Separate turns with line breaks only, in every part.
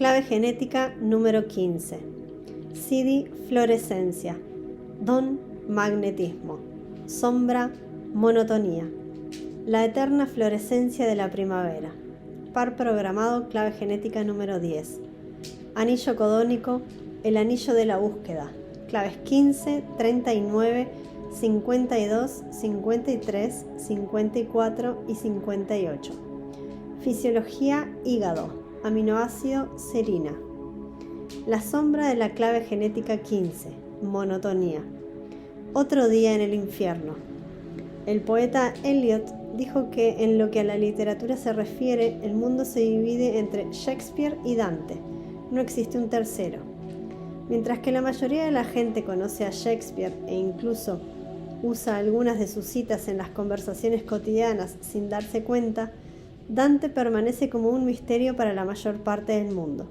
Clave genética número 15. Siddhi, fluorescencia. Don, magnetismo. Sombra, monotonía. La eterna fluorescencia de la primavera. Par programado, clave genética número 10. Anillo codónico, el anillo de la búsqueda. Claves 15, 39, 52, 53, 54 y 58. Fisiología, hígado. Aminoácido, serina. La sombra de la clave genética 15. Monotonía. Otro día en el infierno. El poeta Eliot dijo que en lo que a la literatura se refiere, el mundo se divide entre Shakespeare y Dante. No existe un tercero. Mientras que la mayoría de la gente conoce a Shakespeare e incluso usa algunas de sus citas en las conversaciones cotidianas sin darse cuenta, Dante permanece como un misterio para la mayor parte del mundo.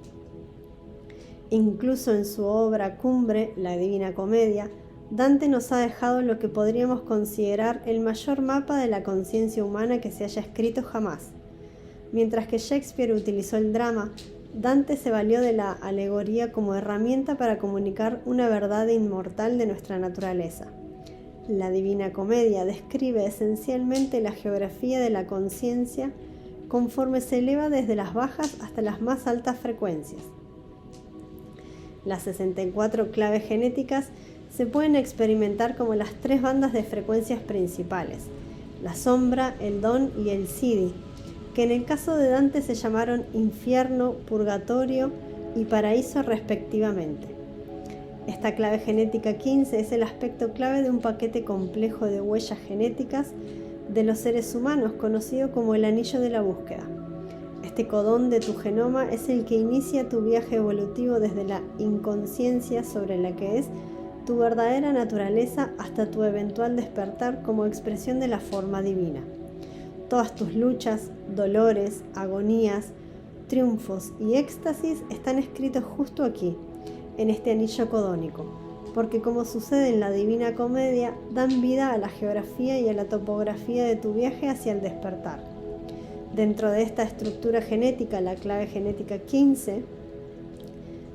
Incluso en su obra cumbre, La Divina Comedia, Dante nos ha dejado lo que podríamos considerar el mayor mapa de la conciencia humana que se haya escrito jamás. Mientras que Shakespeare utilizó el drama, Dante se valió de la alegoría como herramienta para comunicar una verdad inmortal de nuestra naturaleza. La Divina Comedia describe esencialmente la geografía de la conciencia conforme se eleva desde las bajas hasta las más altas frecuencias. Las 64 claves genéticas se pueden experimentar como las 3 bandas de frecuencias principales, la sombra, el don y el siddhi, que en el caso de Dante se llamaron infierno, purgatorio y paraíso respectivamente. Esta clave genética 15 es el aspecto clave de un paquete complejo de huellas genéticas de los seres humanos conocido como el anillo de la búsqueda. Este codón de tu genoma es el que inicia tu viaje evolutivo desde la inconsciencia sobre la que es tu verdadera naturaleza hasta tu eventual despertar como expresión de la forma divina. Todas tus luchas, dolores, agonías, triunfos y éxtasis están escritos justo aquí, en este anillo codónico, porque como sucede en la Divina Comedia, dan vida a la geografía y a la topografía de tu viaje hacia el despertar. Dentro de esta estructura genética, la clave genética 15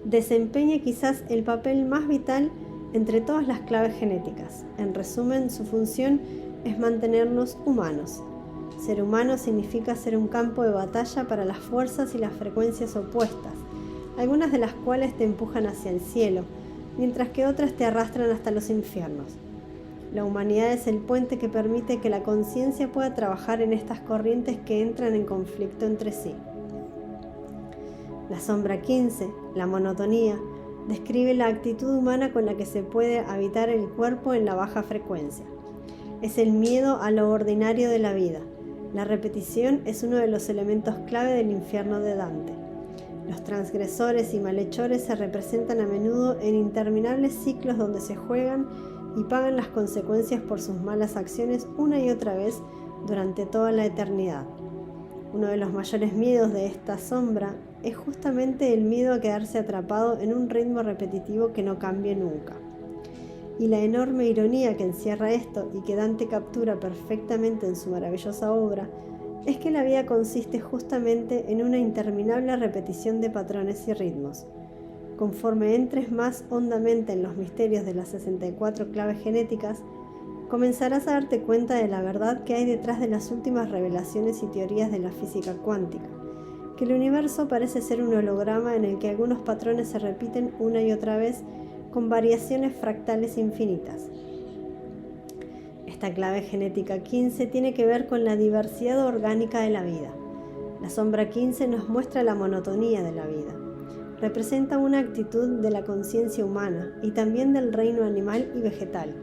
desempeña quizás el papel más vital entre todas las claves genéticas. En resumen, su función es mantenernos humanos. Ser humano significa ser un campo de batalla para las fuerzas y las frecuencias opuestas, algunas de las cuales te empujan hacia el cielo, mientras que otras te arrastran hasta los infiernos. La humanidad es el puente que permite que la conciencia pueda trabajar en estas corrientes que entran en conflicto entre sí. La sombra 15, la monotonía, describe la actitud humana con la que se puede habitar el cuerpo en la baja frecuencia. Es el miedo a lo ordinario de la vida. La repetición es uno de los elementos clave del infierno de Dante. Los transgresores y malhechores se representan a menudo en interminables ciclos donde se juegan y pagan las consecuencias por sus malas acciones una y otra vez durante toda la eternidad. Uno de los mayores miedos de esta sombra es justamente el miedo a quedarse atrapado en un ritmo repetitivo que no cambie nunca. Y la enorme ironía que encierra esto y que Dante captura perfectamente en su maravillosa obra es que la vida consiste justamente en una interminable repetición de patrones y ritmos. Conforme entres más hondamente en los misterios de las 64 claves genéticas, comenzarás a darte cuenta de la verdad que hay detrás de las últimas revelaciones y teorías de la física cuántica, que el universo parece ser un holograma en el que algunos patrones se repiten una y otra vez con variaciones fractales infinitas. Esta clave genética 15 tiene que ver con la diversidad orgánica de la vida. La sombra 15 nos muestra la monotonía de la vida. Representa una actitud de la conciencia humana y también del reino animal y vegetal,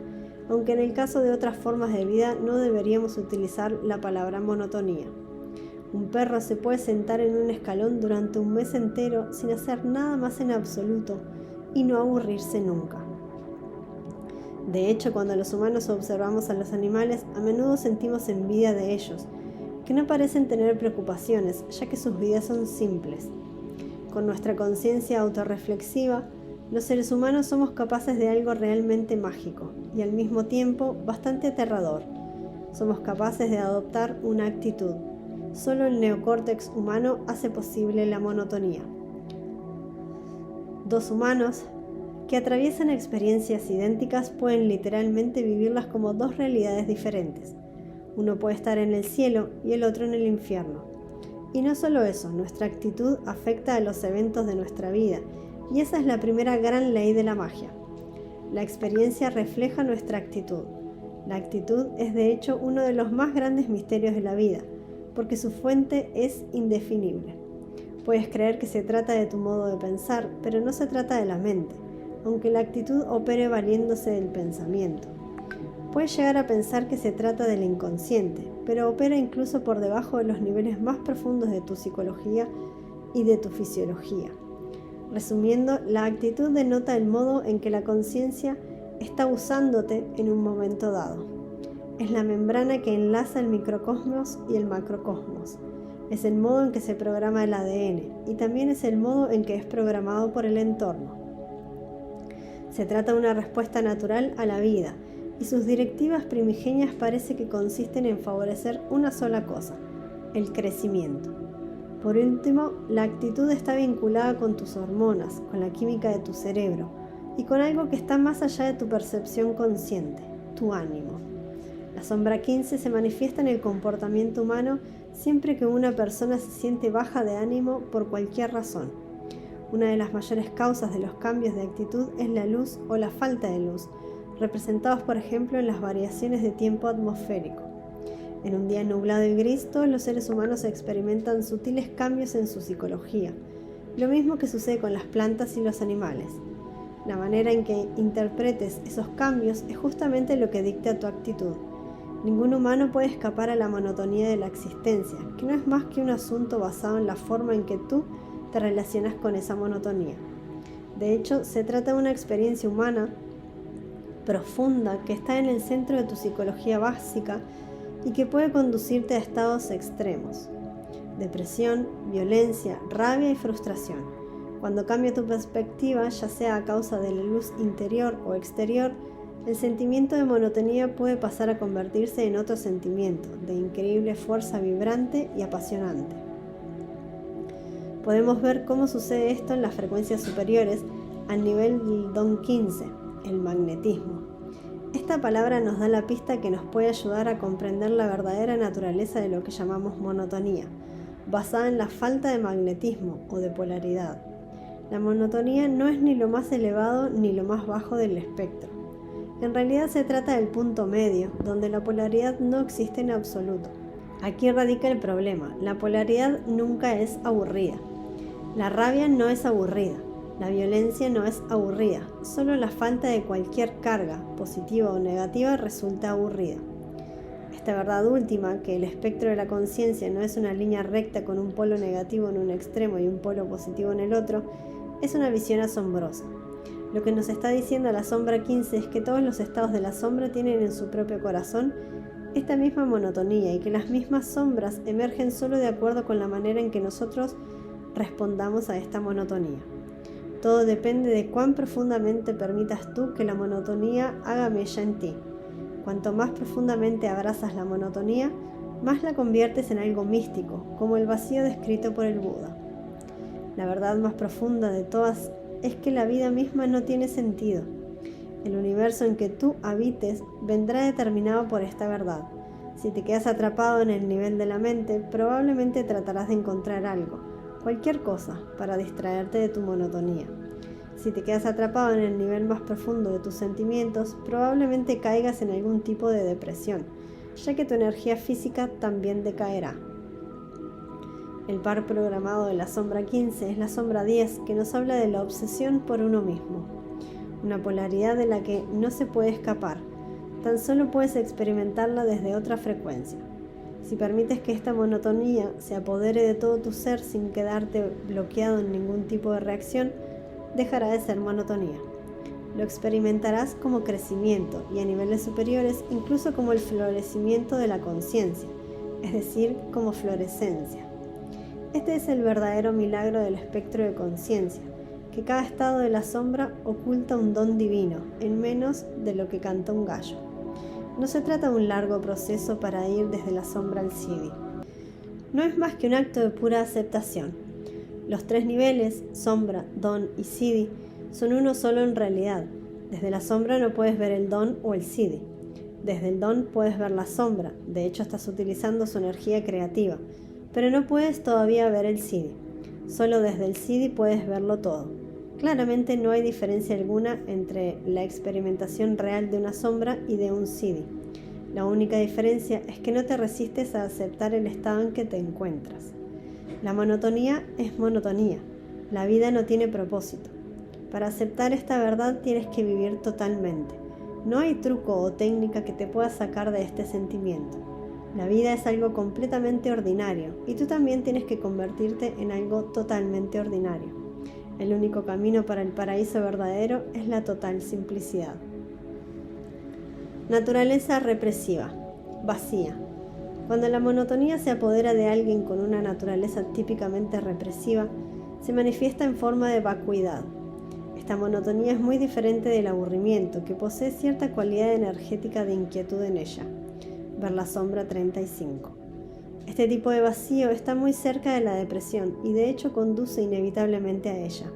aunque en el caso de otras formas de vida no deberíamos utilizar la palabra monotonía. Un perro se puede sentar en un escalón durante un mes entero sin hacer nada más en absoluto y no aburrirse nunca. De hecho, cuando los humanos observamos a los animales, a menudo sentimos envidia de ellos, que no parecen tener preocupaciones, ya que sus vidas son simples. Con nuestra conciencia autorreflexiva, los seres humanos somos capaces de algo realmente mágico y al mismo tiempo bastante aterrador. Somos capaces de adoptar una actitud. Solo el neocórtex humano hace posible la monotonía. Dos humanos que atraviesan experiencias idénticas pueden literalmente vivirlas como dos realidades diferentes. Uno puede estar en el cielo y el otro en el infierno. Y no solo eso, nuestra actitud afecta a los eventos de nuestra vida, y esa es la primera gran ley de la magia. La experiencia refleja nuestra actitud. La actitud es de hecho uno de los más grandes misterios de la vida, porque su fuente es indefinible. Puedes creer que se trata de tu modo de pensar, pero no se trata de la mente, aunque la actitud opere valiéndose del pensamiento. Puedes llegar a pensar que se trata del inconsciente, pero opera incluso por debajo de los niveles más profundos de tu psicología y de tu fisiología. Resumiendo, la actitud denota el modo en que la conciencia está usándote en un momento dado. Es la membrana que enlaza el microcosmos y el macrocosmos. Es el modo en que se programa el ADN y también es el modo en que es programado por el entorno. Se trata de una respuesta natural a la vida y sus directivas primigenias parece que consisten en favorecer una sola cosa, el crecimiento. Por último, la actitud está vinculada con tus hormonas, con la química de tu cerebro y con algo que está más allá de tu percepción consciente, tu ánimo. La sombra 15 se manifiesta en el comportamiento humano siempre que una persona se siente baja de ánimo por cualquier razón. Una de las mayores causas de los cambios de actitud es la luz o la falta de luz, representados por ejemplo en las variaciones de tiempo atmosférico. En un día nublado y gris, todos los seres humanos experimentan sutiles cambios en su psicología, lo mismo que sucede con las plantas y los animales. La manera en que interpretes esos cambios es justamente lo que dicta tu actitud. Ningún humano puede escapar a la monotonía de la existencia, que no es más que un asunto basado en la forma en que tú te relacionas con esa monotonía. De hecho, se trata de una experiencia humana profunda que está en el centro de tu psicología básica y que puede conducirte a estados extremos: depresión, violencia, rabia y frustración. Cuando cambia tu perspectiva, ya sea a causa de la luz interior o exterior, el sentimiento de monotonía puede pasar a convertirse en otro sentimiento de increíble fuerza vibrante y apasionante. Podemos ver cómo sucede esto en las frecuencias superiores al nivel del don 15, el magnetismo. Esta palabra nos da la pista que nos puede ayudar a comprender la verdadera naturaleza de lo que llamamos monotonía, basada en la falta de magnetismo o de polaridad. La monotonía no es ni lo más elevado ni lo más bajo del espectro. En realidad se trata del punto medio, donde la polaridad no existe en absoluto. Aquí radica el problema: la polaridad nunca es aburrida. La rabia no es aburrida. La violencia no es aburrida, solo la falta de cualquier carga, positiva o negativa, resulta aburrida. Esta verdad última, que el espectro de la conciencia no es una línea recta con un polo negativo en un extremo y un polo positivo en el otro, es una visión asombrosa. Lo que nos está diciendo la sombra 15 es que todos los estados de la sombra tienen en su propio corazón esta misma monotonía y que las mismas sombras emergen solo de acuerdo con la manera en que nosotros respondamos a esta monotonía. Todo depende de cuán profundamente permitas tú que la monotonía haga mella en ti. Cuanto más profundamente abrazas la monotonía, más la conviertes en algo místico, como el vacío descrito por el Buda. La verdad más profunda de todas es que la vida misma no tiene sentido. El universo en que tú habites vendrá determinado por esta verdad. Si te quedas atrapado en el nivel de la mente, probablemente tratarás de encontrar algo, cualquier cosa, para distraerte de tu monotonía. Si te quedas atrapado en el nivel más profundo de tus sentimientos, probablemente caigas en algún tipo de depresión, ya que tu energía física también decaerá. El par programado de la sombra 15 es la sombra 10, que nos habla de la obsesión por uno mismo, una polaridad de la que no se puede escapar, tan solo puedes experimentarla desde otra frecuencia. Si permites que esta monotonía se apodere de todo tu ser sin quedarte bloqueado en ningún tipo de reacción, dejará de ser monotonía. Lo experimentarás como crecimiento y a niveles superiores incluso como el florecimiento de la conciencia, es decir, como florescencia. Este es el verdadero milagro del espectro de conciencia, que cada estado de la sombra oculta un don divino en menos de lo que canta un gallo. No se trata de un largo proceso para ir desde la sombra al Siddhi. No es más que un acto de pura aceptación. Los 3 niveles, sombra, don y siddhi, son uno solo en realidad. Desde la sombra no puedes ver el don o el siddhi. Desde el don puedes ver la sombra, de hecho estás utilizando su energía creativa, pero no puedes todavía ver el siddhi. Solo desde el siddhi puedes verlo todo. Claramente no hay diferencia alguna entre la experimentación real de una sombra y de un siddhi. La única diferencia es que no te resistes a aceptar el estado en que te encuentras. La monotonía es monotonía. La vida no tiene propósito. Para aceptar esta verdad tienes que vivir totalmente. No hay truco o técnica que te pueda sacar de este sentimiento. La vida es algo completamente ordinario y tú también tienes que convertirte en algo totalmente ordinario. El único camino para el paraíso verdadero es la total simplicidad. Naturaleza represiva, vacía. Cuando la monotonía se apodera de alguien con una naturaleza típicamente represiva, se manifiesta en forma de vacuidad. Esta monotonía es muy diferente del aburrimiento, que posee cierta cualidad energética de inquietud en ella. Ver la sombra 35. Este tipo de vacío está muy cerca de la depresión y de hecho conduce inevitablemente a ella.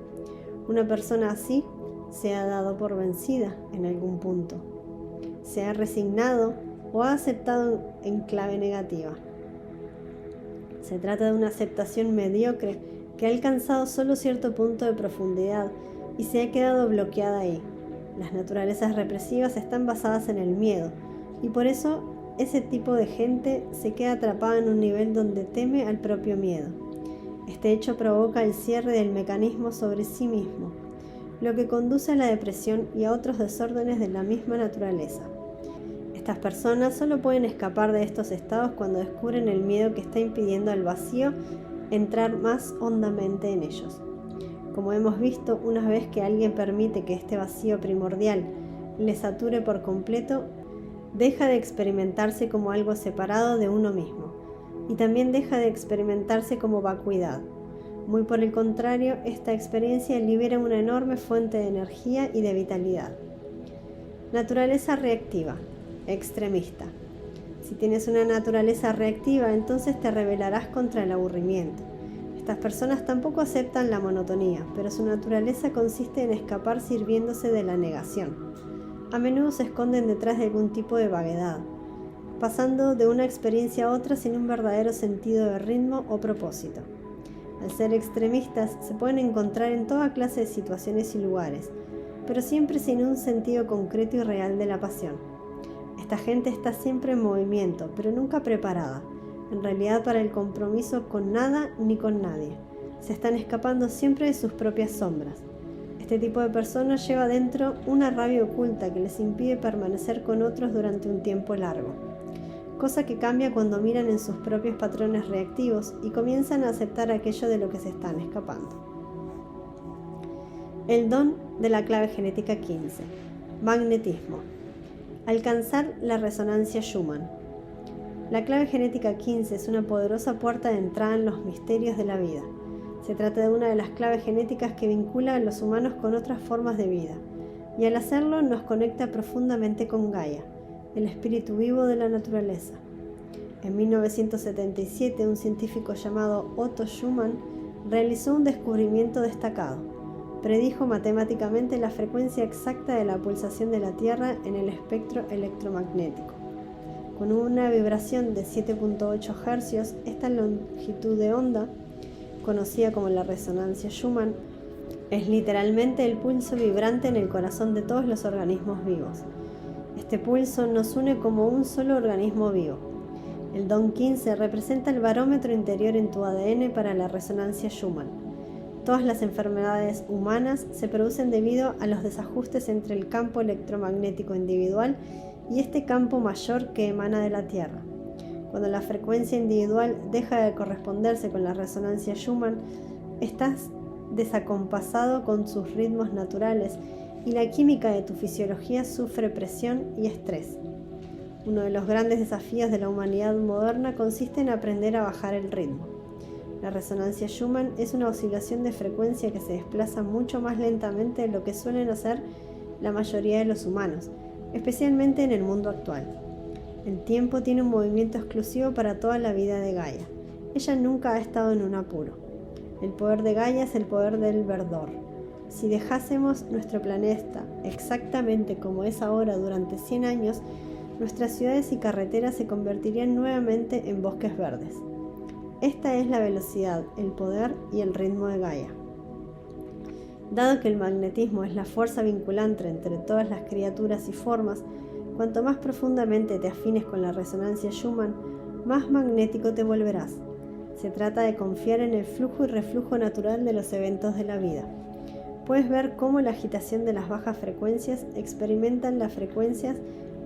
Una persona así se ha dado por vencida en algún punto. Se ha resignado o ha aceptado en clave negativa. Se trata de una aceptación mediocre que ha alcanzado solo cierto punto de profundidad y se ha quedado bloqueada ahí. Las naturalezas represivas están basadas en el miedo y por eso ese tipo de gente se queda atrapada en un nivel donde teme al propio miedo. Este hecho provoca el cierre del mecanismo sobre sí mismo, lo que conduce a la depresión y a otros desórdenes de la misma naturaleza. Estas personas solo pueden escapar de estos estados cuando descubren el miedo que está impidiendo al vacío entrar más hondamente en ellos. Como hemos visto, una vez que alguien permite que este vacío primordial le sature por completo, deja de experimentarse como algo separado de uno mismo y también deja de experimentarse como vacuidad. Muy por el contrario, esta experiencia libera una enorme fuente de energía y de vitalidad. Naturaleza reactiva, extremista. Si tienes una naturaleza reactiva, entonces te rebelarás contra el aburrimiento. Estas personas tampoco aceptan la monotonía, pero su naturaleza consiste en escapar sirviéndose de la negación. A menudo se esconden detrás de algún tipo de vaguedad, pasando de una experiencia a otra sin un verdadero sentido de ritmo o propósito. Al ser extremistas, se pueden encontrar en toda clase de situaciones y lugares, pero siempre sin un sentido concreto y real de la pasión. Esta gente está siempre en movimiento, pero nunca preparada, en realidad para el compromiso con nada ni con nadie. Se están escapando siempre de sus propias sombras. Este tipo de personas lleva dentro una rabia oculta que les impide permanecer con otros durante un tiempo largo, cosa que cambia cuando miran en sus propios patrones reactivos y comienzan a aceptar aquello de lo que se están escapando. El don de la clave genética 15. Magnetismo. Alcanzar la resonancia Schumann. La clave genética 15 es una poderosa puerta de entrada en los misterios de la vida. Se trata de una de las claves genéticas que vincula a los humanos con otras formas de vida, y al hacerlo nos conecta profundamente con Gaia, el espíritu vivo de la naturaleza. En 1977, un científico llamado Otto Schumann realizó un descubrimiento destacado. Predijo matemáticamente la frecuencia exacta de la pulsación de la Tierra en el espectro electromagnético. Con una vibración de 7.8 Hz, esta longitud de onda, conocida como la resonancia Schumann, es literalmente el pulso vibrante en el corazón de todos los organismos vivos. Este pulso nos une como un solo organismo vivo. El don 15 representa el barómetro interior en tu ADN para la resonancia Schumann. Todas las enfermedades humanas se producen debido a los desajustes entre el campo electromagnético individual y este campo mayor que emana de la Tierra. Cuando la frecuencia individual deja de corresponderse con la resonancia Schumann, estás desacompasado con sus ritmos naturales y la química de tu fisiología sufre presión y estrés. Uno de los grandes desafíos de la humanidad moderna consiste en aprender a bajar el ritmo. La resonancia Schumann es una oscilación de frecuencia que se desplaza mucho más lentamente de lo que suelen hacer la mayoría de los humanos, especialmente en el mundo actual. El tiempo tiene un movimiento exclusivo para toda la vida de Gaia. Ella nunca ha estado en un apuro. El poder de Gaia es el poder del verdor. Si dejásemos nuestro planeta exactamente como es ahora durante 100 años, nuestras ciudades y carreteras se convertirían nuevamente en bosques verdes. Esta es la velocidad, el poder y el ritmo de Gaia. Dado que el magnetismo es la fuerza vinculante entre todas las criaturas y formas, cuanto más profundamente te afines con la resonancia Schumann, más magnético te volverás. Se trata de confiar en el flujo y reflujo natural de los eventos de la vida. Puedes ver cómo la agitación de las bajas frecuencias experimentan las frecuencias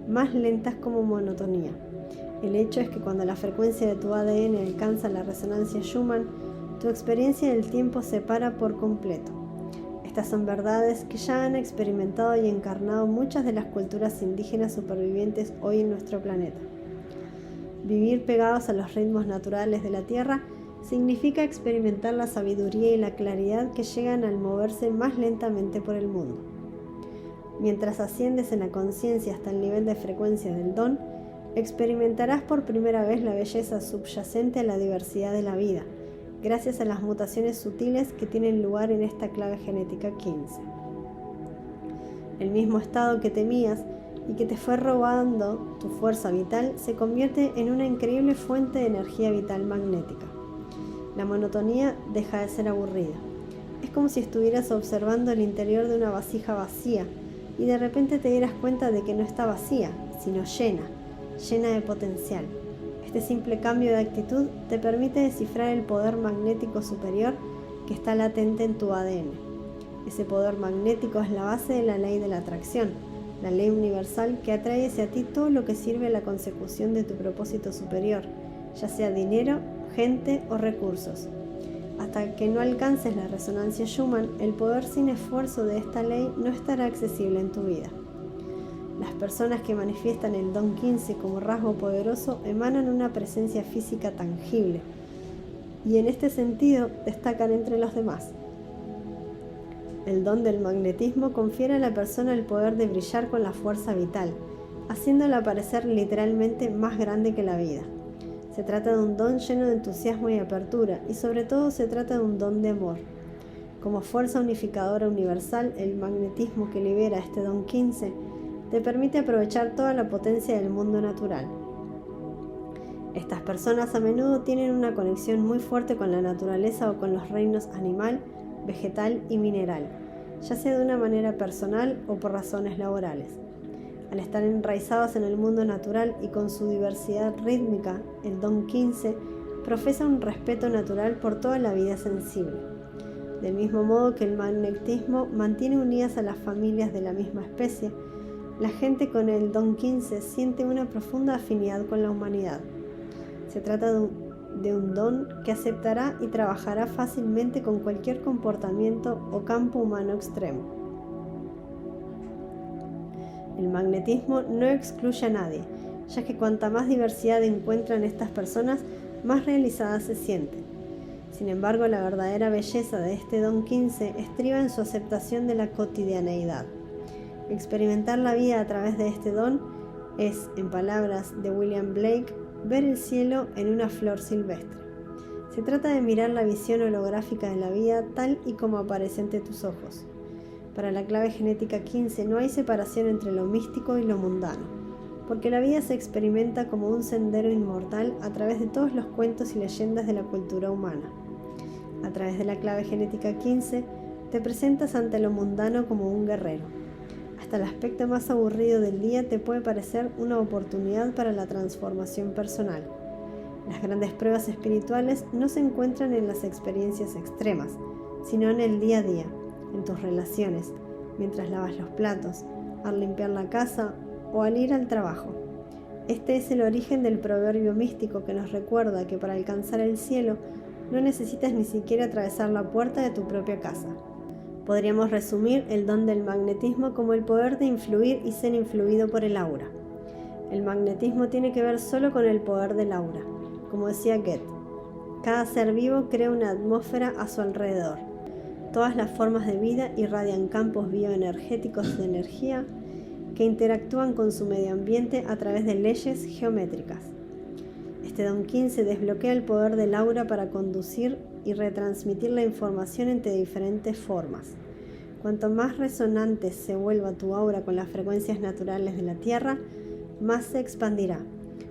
más lentas como monotonía. El hecho es que cuando la frecuencia de tu ADN alcanza la resonancia Schumann, tu experiencia del tiempo se para por completo. Estas son verdades que ya han experimentado y encarnado muchas de las culturas indígenas supervivientes hoy en nuestro planeta. Vivir pegados a los ritmos naturales de la Tierra significa experimentar la sabiduría y la claridad que llegan al moverse más lentamente por el mundo. Mientras asciendes en la conciencia hasta el nivel de frecuencia del don, experimentarás por primera vez la belleza subyacente a la diversidad de la vida, gracias a las mutaciones sutiles que tienen lugar en esta clave genética 15. El mismo estado que temías y que te fue robando tu fuerza vital se convierte en una increíble fuente de energía vital magnética. La monotonía deja de ser aburrida. Es como si estuvieras observando el interior de una vasija vacía y de repente te dieras cuenta de que no está vacía, sino llena de potencial. Este simple cambio de actitud te permite descifrar el poder magnético superior que está latente en tu ADN. Ese poder magnético es la base de la ley de la atracción, la ley universal que atrae hacia ti todo lo que sirve a la consecución de tu propósito superior, ya sea dinero, gente o recursos. Hasta que no alcances la resonancia Schumann, el poder sin esfuerzo de esta ley no estará accesible en tu vida. Las personas que manifiestan el don 15 como rasgo poderoso emanan una presencia física tangible y en este sentido destacan entre los demás. El don del magnetismo confiere a la persona el poder de brillar con la fuerza vital, haciéndola parecer literalmente más grande que la vida. Se trata de un don lleno de entusiasmo y apertura, y sobre todo se trata de un don de amor. Como fuerza unificadora universal, el magnetismo que libera este don 15 te permite aprovechar toda la potencia del mundo natural. Estas personas a menudo tienen una conexión muy fuerte con la naturaleza o con los reinos animal, vegetal y mineral, ya sea de una manera personal o por razones laborales. Al estar enraizados en el mundo natural y con su diversidad rítmica, el don 15 profesa un respeto natural por toda la vida sensible. Del mismo modo que el magnetismo mantiene unidas a las familias de la misma especie, la gente con el don 15 siente una profunda afinidad con la humanidad. Se trata de un don que aceptará y trabajará fácilmente con cualquier comportamiento o campo humano extremo. El magnetismo no excluye a nadie, ya que cuanta más diversidad encuentran estas personas, más realizadas se sienten. Sin embargo, la verdadera belleza de este don 15 estriba en su aceptación de la cotidianeidad. Experimentar la vida a través de este don es, en palabras de William Blake, ver el cielo en una flor silvestre. Se trata de mirar la visión holográfica de la vida tal y como aparece ante tus ojos. Para la clave genética 15 no hay separación entre lo místico y lo mundano, porque la vida se experimenta como un sendero inmortal a través de todos los cuentos y leyendas de la cultura humana. A través de la clave genética 15 te presentas ante lo mundano como un guerrero. Hasta el aspecto más aburrido del día te puede parecer una oportunidad para la transformación personal. Las grandes pruebas espirituales no se encuentran en las experiencias extremas, sino en el día a día, en tus relaciones, mientras lavas los platos, al limpiar la casa o al ir al trabajo. Este es el origen del proverbio místico que nos recuerda que para alcanzar el cielo no necesitas ni siquiera atravesar la puerta de tu propia casa. Podríamos resumir el don del magnetismo como el poder de influir y ser influido por el aura. El magnetismo tiene que ver solo con el poder del aura. Como decía Goethe, cada ser vivo crea una atmósfera a su alrededor. Todas las formas de vida irradian campos bioenergéticos de energía que interactúan con su medio ambiente a través de leyes geométricas. Este don 15 desbloquea el poder del aura para conducir y retransmitir la información entre diferentes formas. Cuanto más resonante se vuelva tu aura con las frecuencias naturales de la Tierra, más se expandirá,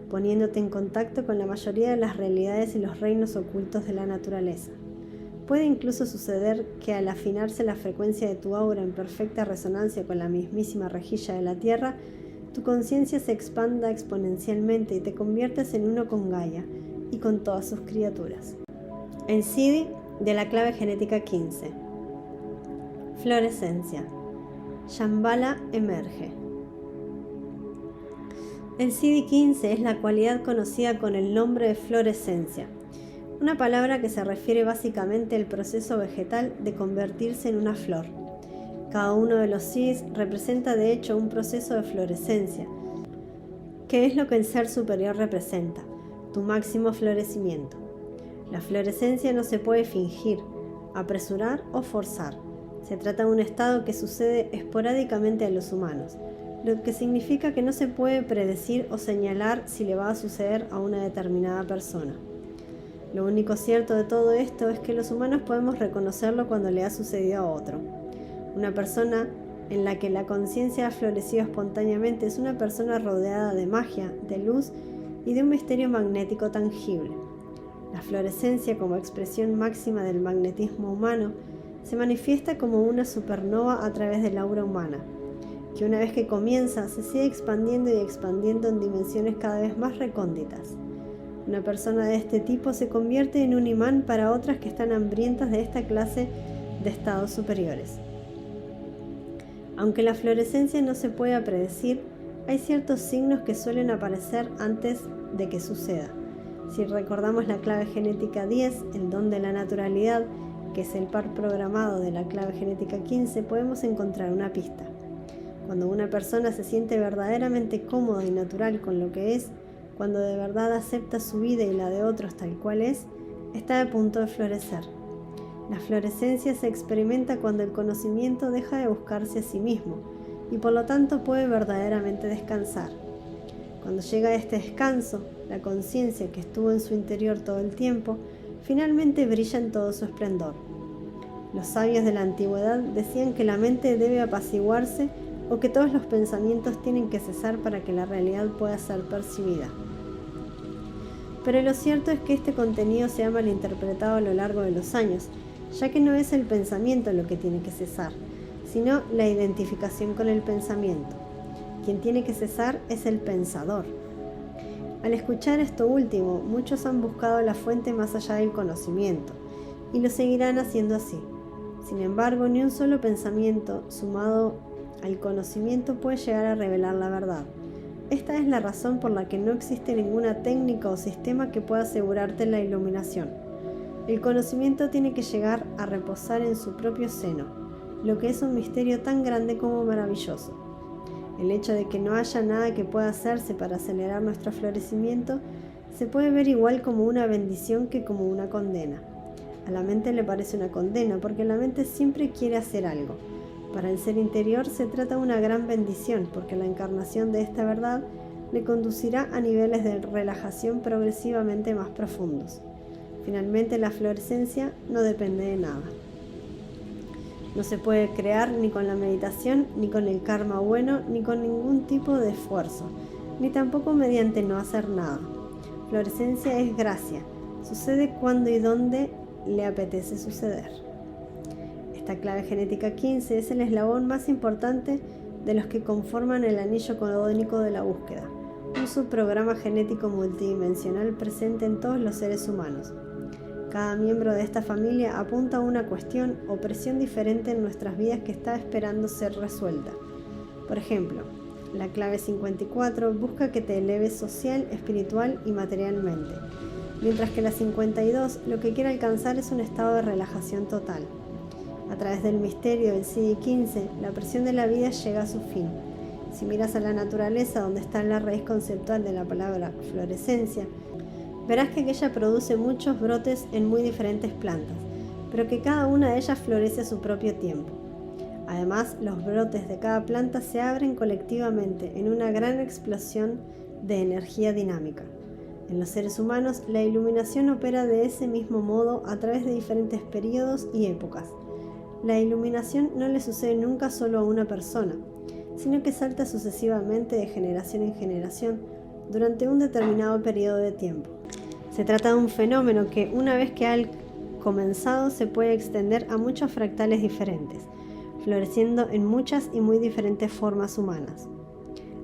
poniéndote en contacto con la mayoría de las realidades y los reinos ocultos de la naturaleza. Puede incluso suceder que al afinarse la frecuencia de tu aura en perfecta resonancia con la mismísima rejilla de la Tierra, tu conciencia se expanda exponencialmente y te conviertes en uno con Gaia y con todas sus criaturas. El Siddhi de la clave genética 15. Florescencia. Shambhala emerge. El Siddhi 15 es la cualidad conocida con el nombre de florescencia, una palabra que se refiere básicamente al proceso vegetal de convertirse en una flor. Cada uno de los Siddhis representa de hecho un proceso de florescencia, que es lo que el Ser Superior representa, tu máximo florecimiento. La florescencia no se puede fingir, apresurar o forzar. Se trata de un estado que sucede esporádicamente a los humanos, lo que significa que no se puede predecir o señalar si le va a suceder a una determinada persona. Lo único cierto de todo esto es que los humanos podemos reconocerlo cuando le ha sucedido a otro. Una persona en la que la conciencia ha florecido espontáneamente es una persona rodeada de magia, de luz y de un misterio magnético tangible. La florescencia, como expresión máxima del magnetismo humano, se manifiesta como una supernova a través del aura humana, que una vez que comienza se sigue expandiendo y expandiendo en dimensiones cada vez más recónditas. Una persona de este tipo se convierte en un imán para otras que están hambrientas de esta clase de estados superiores. Aunque la florescencia no se pueda predecir, hay ciertos signos que suelen aparecer antes de que suceda. Si recordamos la clave genética 10, el don de la naturalidad, que es el par programado de la clave genética 15, podemos encontrar una pista. Cuando una persona se siente verdaderamente cómoda y natural con lo que es, cuando de verdad acepta su vida y la de otros tal cual es, está a punto de florecer. La florescencia se experimenta cuando el conocimiento deja de buscarse a sí mismo y por lo tanto puede verdaderamente descansar. Cuando llega a este descanso, la conciencia que estuvo en su interior todo el tiempo, finalmente brilla en todo su esplendor. Los sabios de la antigüedad decían que la mente debe apaciguarse o que todos los pensamientos tienen que cesar para que la realidad pueda ser percibida. Pero lo cierto es que este contenido se ha malinterpretado a lo largo de los años, ya que no es el pensamiento lo que tiene que cesar, sino la identificación con el pensamiento. Quien tiene que cesar es el pensador. Al escuchar esto último, muchos han buscado la fuente más allá del conocimiento, y lo seguirán haciendo así. Sin embargo, ni un solo pensamiento sumado al conocimiento puede llegar a revelar la verdad. Esta es la razón por la que no existe ninguna técnica o sistema que pueda asegurarte la iluminación. El conocimiento tiene que llegar a reposar en su propio seno, lo que es un misterio tan grande como maravilloso. El hecho de que no haya nada que pueda hacerse para acelerar nuestro florecimiento se puede ver igual como una bendición que como una condena. A la mente le parece una condena porque la mente siempre quiere hacer algo. Para el ser interior se trata de una gran bendición porque la encarnación de esta verdad le conducirá a niveles de relajación progresivamente más profundos. Finalmente, la florescencia no depende de nada. No se puede crear ni con la meditación, ni con el karma bueno, ni con ningún tipo de esfuerzo, ni tampoco mediante no hacer nada. Florescencia es gracia, sucede cuando y donde le apetece suceder. Esta clave genética 15 es el eslabón más importante de los que conforman el anillo codónico de la búsqueda, un subprograma genético multidimensional presente en todos los seres humanos. Cada miembro de esta familia apunta a una cuestión o presión diferente en nuestras vidas que está esperando ser resuelta. Por ejemplo, la clave 54 busca que te eleves social, espiritual y materialmente, mientras que la 52 lo que quiere alcanzar es un estado de relajación total. A través del misterio del Siddhi 15, la presión de la vida llega a su fin. Si miras a la naturaleza, donde está la raíz conceptual de la palabra florescencia, verás que aquella produce muchos brotes en muy diferentes plantas, pero que cada una de ellas florece a su propio tiempo. Además, los brotes de cada planta se abren colectivamente en una gran explosión de energía dinámica. En los seres humanos, la iluminación opera de ese mismo modo a través de diferentes periodos y épocas. La iluminación no le sucede nunca solo a una persona, sino que salta sucesivamente de generación en generación durante un determinado periodo de tiempo. Se trata de un fenómeno que, una vez que ha comenzado, se puede extender a muchos fractales diferentes, floreciendo en muchas y muy diferentes formas humanas.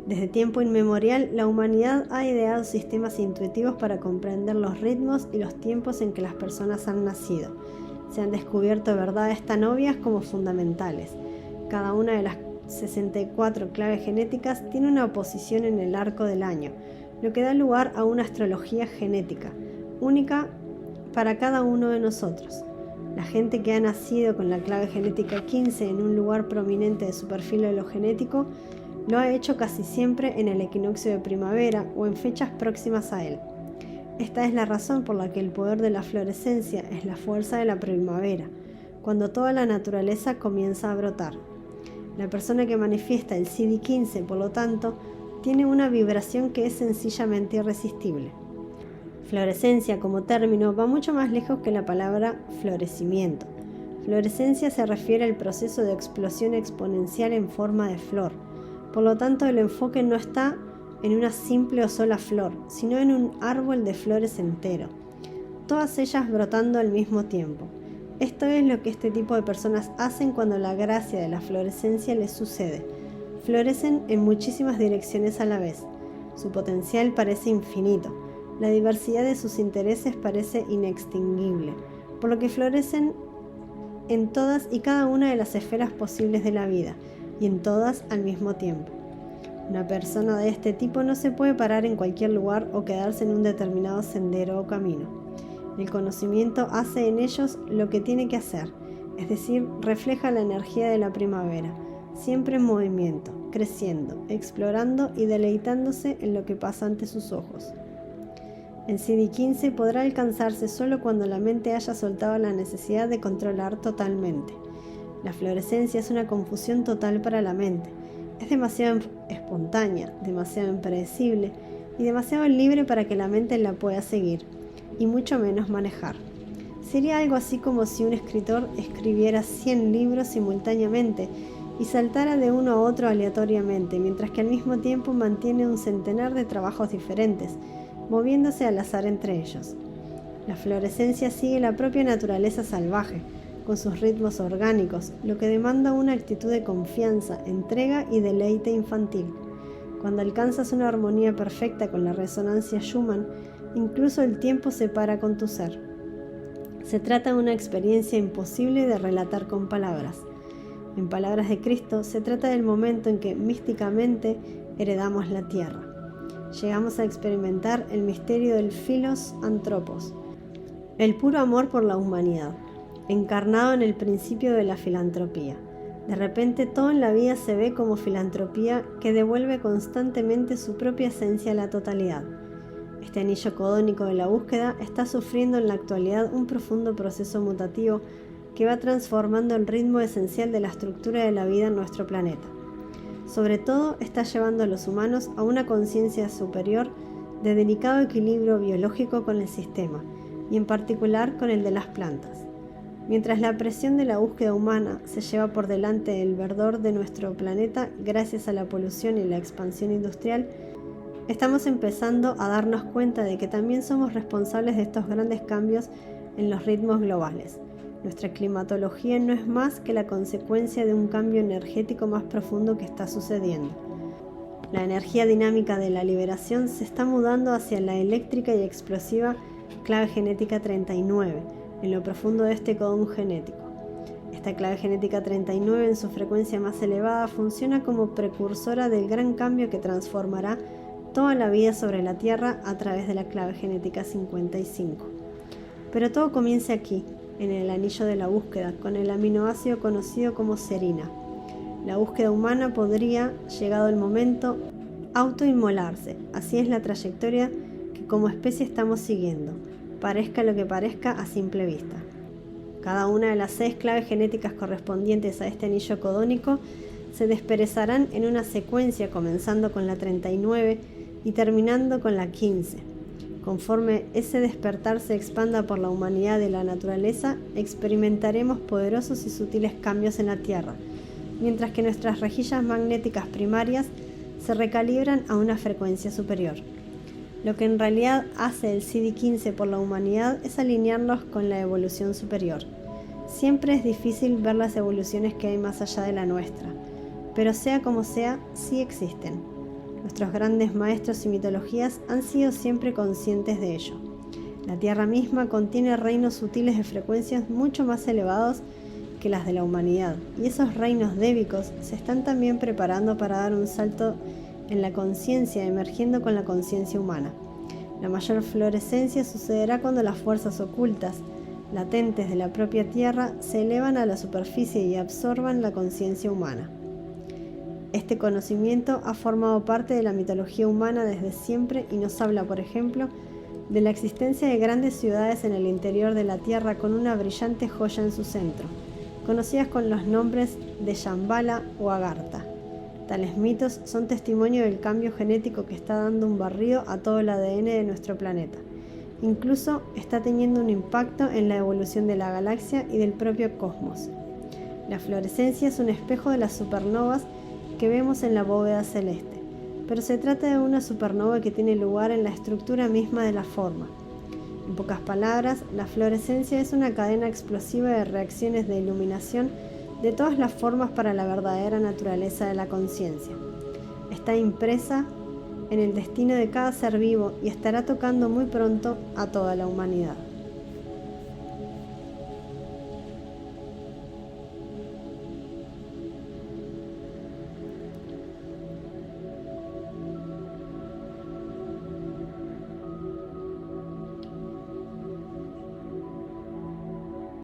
Desde tiempo inmemorial, la humanidad ha ideado sistemas intuitivos para comprender los ritmos y los tiempos en que las personas han nacido. Se han descubierto verdades tan obvias como fundamentales. Cada una de las 64 claves genéticas tiene una posición en el arco del año, lo que da lugar a una astrología genética, única para cada uno de nosotros. La gente que ha nacido con la clave genética 15 en un lugar prominente de su perfil genético lo ha hecho casi siempre en el equinoccio de primavera o en fechas próximas a él. Esta es la razón por la que el poder de la florescencia es la fuerza de la primavera, cuando toda la naturaleza comienza a brotar. La persona que manifiesta el CD15, por lo tanto, tiene una vibración que es sencillamente irresistible. Florescencia como término va mucho más lejos que la palabra florecimiento. Florescencia se refiere al proceso de explosión exponencial en forma de flor. Por lo tanto, el enfoque no está en una simple o sola flor, sino en un árbol de flores entero, todas ellas brotando al mismo tiempo. Esto es lo que este tipo de personas hacen cuando la gracia de la florescencia les sucede. Florecen en muchísimas direcciones a la vez. Su potencial parece infinito. La diversidad de sus intereses parece inextinguible, por lo que florecen en todas y cada una de las esferas posibles de la vida, y en todas al mismo tiempo. Una persona de este tipo no se puede parar en cualquier lugar o quedarse en un determinado sendero o camino. El conocimiento hace en ellos lo que tiene que hacer, es decir, refleja la energía de la primavera, siempre en movimiento, creciendo, explorando y deleitándose en lo que pasa ante sus ojos. El CD15 podrá alcanzarse solo cuando la mente haya soltado la necesidad de controlar totalmente. La florescencia es una confusión total para la mente. Es demasiado espontánea, demasiado impredecible y demasiado libre para que la mente la pueda seguir, y mucho menos manejar. Sería algo así como si un escritor escribiera 100 libros simultáneamente y saltara de uno a otro aleatoriamente, mientras que al mismo tiempo mantiene un centenar de trabajos diferentes, moviéndose al azar entre ellos. La florescencia sigue la propia naturaleza salvaje, con sus ritmos orgánicos, lo que demanda una actitud de confianza, entrega y deleite infantil. Cuando alcanzas una armonía perfecta con la resonancia Schumann, incluso el tiempo se para con tu ser. Se trata de una experiencia imposible de relatar con palabras. En palabras de Cristo, se trata del momento en que místicamente heredamos la tierra. Llegamos a experimentar el misterio del Philos Anthropos, el puro amor por la humanidad, encarnado en el principio de la filantropía. De repente todo en la vida se ve como filantropía que devuelve constantemente su propia esencia a la totalidad. Este anillo codónico de la búsqueda está sufriendo en la actualidad un profundo proceso mutativo que va transformando el ritmo esencial de la estructura de la vida en nuestro planeta. Sobre todo, está llevando a los humanos a una conciencia superior de delicado equilibrio biológico con el sistema, y en particular con el de las plantas. Mientras la presión de la búsqueda humana se lleva por delante el verdor de nuestro planeta gracias a la polución y la expansión industrial, estamos empezando a darnos cuenta de que también somos responsables de estos grandes cambios en los ritmos globales. Nuestra climatología no es más que la consecuencia de un cambio energético más profundo que está sucediendo. La energía dinámica de la liberación se está mudando hacia la eléctrica y explosiva clave genética 39, en lo profundo de este codón genético. Esta clave genética 39 en su frecuencia más elevada funciona como precursora del gran cambio que transformará toda la vida sobre la Tierra a través de la clave genética 55. Pero todo comienza aquí, en el anillo de la búsqueda, con el aminoácido conocido como serina. La búsqueda humana podría, llegado el momento, autoinmolarse. Así es la trayectoria que como especie estamos siguiendo, parezca lo que parezca a simple vista. Cada una de las 6 claves genéticas correspondientes a este anillo codónico se desperezarán en una secuencia comenzando con la 39 y terminando con la 15. Conforme ese despertar se expanda por la humanidad y la naturaleza, experimentaremos poderosos y sutiles cambios en la Tierra, mientras que nuestras rejillas magnéticas primarias se recalibran a una frecuencia superior. Lo que en realidad hace el CD15 por la humanidad es alinearnos con la evolución superior. Siempre es difícil ver las evoluciones que hay más allá de la nuestra, pero sea como sea, sí existen. Nuestros grandes maestros y mitologías han sido siempre conscientes de ello. La Tierra misma contiene reinos sutiles de frecuencias mucho más elevados que las de la humanidad, y esos reinos débicos se están también preparando para dar un salto en la conciencia, emergiendo con la conciencia humana. La mayor florescencia sucederá cuando las fuerzas ocultas, latentes de la propia Tierra, se elevan a la superficie y absorban la conciencia humana. Este conocimiento ha formado parte de la mitología humana desde siempre y nos habla, por ejemplo, de la existencia de grandes ciudades en el interior de la Tierra con una brillante joya en su centro, conocidas con los nombres de Shambhala o Agartha. Tales mitos son testimonio del cambio genético que está dando un barrido a todo el ADN de nuestro planeta. Incluso está teniendo un impacto en la evolución de la galaxia y del propio cosmos. La fluorescencia es un espejo de las supernovas que vemos en la bóveda celeste, pero se trata de una supernova que tiene lugar en la estructura misma de la forma. En pocas palabras, la fluorescencia es una cadena explosiva de reacciones de iluminación de todas las formas para la verdadera naturaleza de la conciencia. Está impresa en el destino de cada ser vivo y estará tocando muy pronto a toda la humanidad.